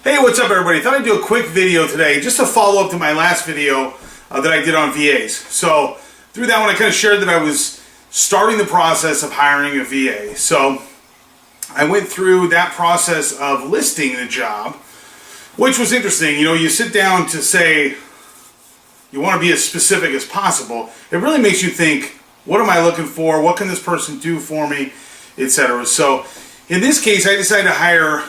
Hey, what's up everybody? Thought I'd do a quick video today just to follow up to my last video that I did on VAs. So through that one I kind of shared that I was starting the process of hiring a VA. So I went through that process of listing the job, which was interesting. You know, you sit down to say you want to be as specific as possible. It really makes you think, what am I looking for? What can this person do for me? Etc. So in this case I decided to hire,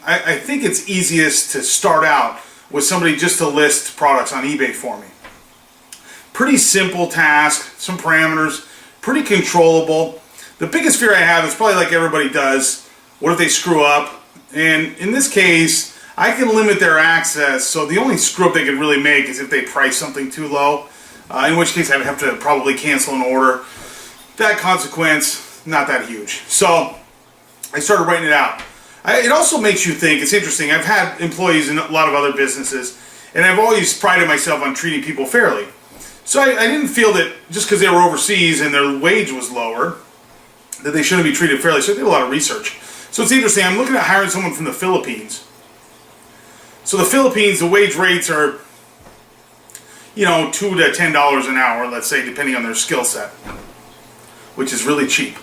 I think it's easiest to start out with somebody just to list products on eBay for me. Pretty simple task, some parameters, pretty controllable. The biggest fear I have is probably like everybody does, what if they screw up? And in this case, I can limit their access, so the only screw up they could really make is if they price something too low, in which case I'd have to probably cancel an order. That consequence, not that huge. So I started writing it out. It also makes you think. It's interesting. I've had employees in a lot of other businesses, and I've always prided myself on treating people fairly. So I didn't feel that just because they were overseas and their wage was lower, that they shouldn't be treated fairly. So I did a lot of research. So it's interesting. I'm looking at hiring someone from the Philippines. So the Philippines, the wage rates are, $2 to $10 an hour, let's say, depending on their skill set, which is really cheap.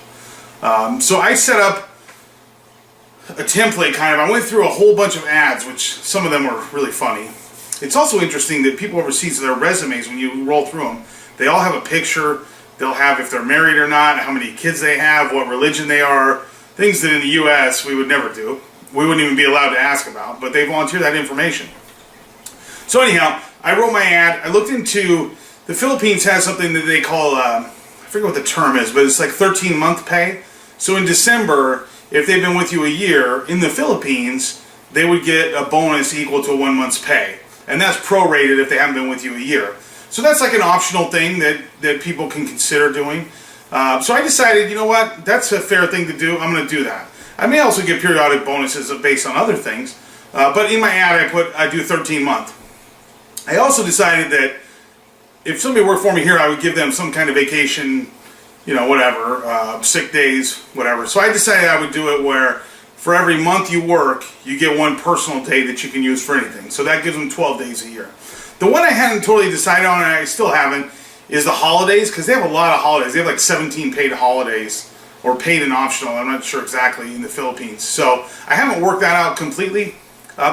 So I set up a template kind of. I went through a whole bunch of ads, which some of them were really funny. It's also interesting that people overseas, their resumes, when you roll through them, they all have a picture. They'll have if they're married or not, how many kids they have, what religion they are, things that in the U.S. we would never do. We wouldn't even be allowed to ask about, but they volunteer that information. So anyhow, I wrote my ad. I looked into, the Philippines has something that they call, I forget what the term is, but it's like 13-month pay. So in December, if they've been with you a year in the Philippines, they would get a bonus equal to 1 month's pay. And that's prorated if they haven't been with you a year. So that's like an optional thing that people can consider doing. So I decided, you know what, that's a fair thing to do. I'm going to do that. I may also get periodic bonuses based on other things. But in my ad I do 13-month. I also decided that if somebody worked for me here, I would give them some kind of vacation, whatever, sick days, whatever. So I decided I would do it where for every month you work, you get one personal day that you can use for anything. So that gives them 12 days a year. The one I hadn't totally decided on, and I still haven't, is the holidays, because they have a lot of holidays. They have like 17 paid holidays, or paid and optional, I'm not sure exactly, in the Philippines. So I haven't worked that out completely.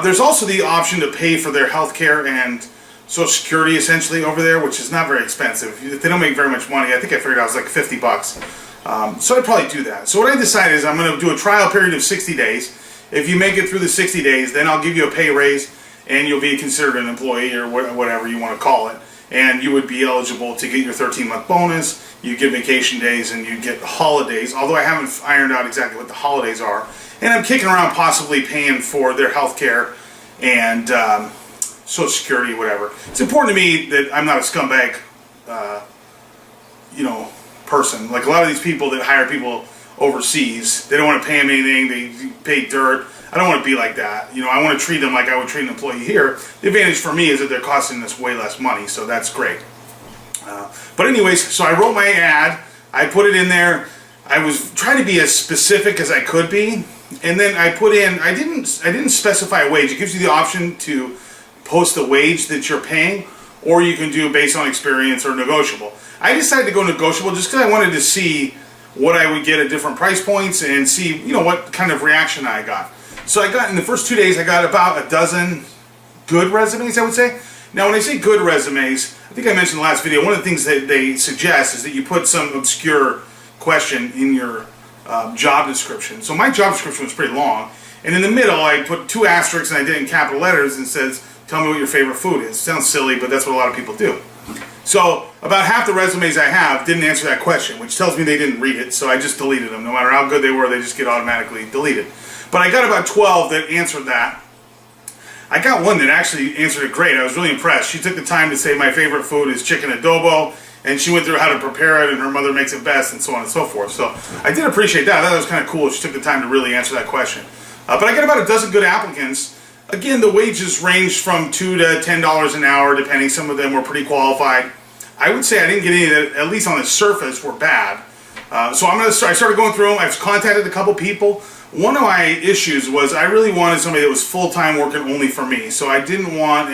There's also the option to pay for their health care and Social Security essentially over there, which is not very expensive. If they don't make very much money, I think I figured out it was like $50. So I'd probably do that. So what I decided is I'm going to do a trial period of 60 days. If you make it through the 60 days, then I'll give you a pay raise and you'll be considered an employee or whatever you want to call it. And you would be eligible to get your 13-month bonus, you get vacation days, and you get holidays, although I haven't ironed out exactly what the holidays are. And I'm kicking around possibly paying for their health care and Social Security, whatever. It's important to me that I'm not a scumbag, person. Like a lot of these people that hire people overseas, they don't want to pay them anything, they pay dirt. I don't want to be like that. I want to treat them like I would treat an employee here. The advantage for me is that they're costing us way less money, so that's great. But anyways, so I wrote my ad, I put it in there. I was trying to be as specific as I could be, and then I put in, I didn't specify a wage. It gives you the option to post the wage that you're paying, or you can do based on experience or negotiable. I decided to go negotiable just because I wanted to see what I would get at different price points and see, what kind of reaction I got. So I got, in the first 2 days, I got about a dozen good resumes, I would say. Now, when I say good resumes, I think I mentioned in the last video, one of the things that they suggest is that you put some obscure question in your job description. So my job description was pretty long, and in the middle, I put 2 asterisks, and I did it in capital letters, and says, tell me what your favorite food is. Sounds silly, but that's what a lot of people do. So about half the resumes I have didn't answer that question, which tells me they didn't read it, so I just deleted them. No matter how good they were, they just get automatically deleted. But I got about 12 that answered that. I got one that actually answered it great. I was really impressed. She took the time to say my favorite food is chicken adobo, and she went through how to prepare it, and her mother makes it best, and so on and so forth. So I did appreciate that. I thought that was kind of cool. She took the time to really answer that question. But I got about a dozen good applicants. Again, the wages ranged from $2 to $10 an hour, depending. Some of them were pretty qualified. I would say I didn't get any that, at least on the surface, were bad. So I started going through them. I've contacted a couple people. one of my issues was I really wanted somebody that was full-time working only for me. So I didn't want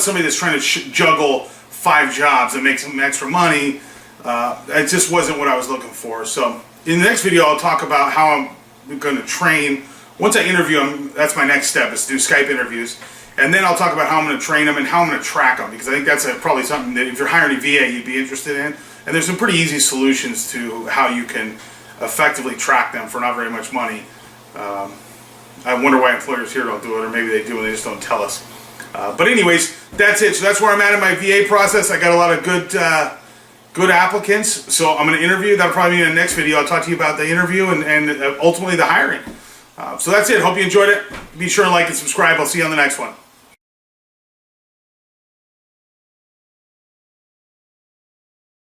somebody that's trying to juggle 5 jobs and make some extra money. It just wasn't what I was looking for. So in the next video, I'll talk about how I'm going to train. Once I interview them, that's my next step, is to do Skype interviews. And then I'll talk about how I'm going to train them and how I'm going to track them, because I think that's probably something that if you're hiring a VA, you'd be interested in. And there's some pretty easy solutions to how you can effectively track them for not very much money. I wonder why employers here don't do it, or maybe they do and they just don't tell us. But anyways, that's it. So that's where I'm at in my VA process. I got a lot of good applicants, so I'm going to interview. That'll probably be in the next video. I'll talk to you about the interview and ultimately the hiring. So that's it. Hope you enjoyed it. Be sure to like and subscribe. I'll see you on the next one.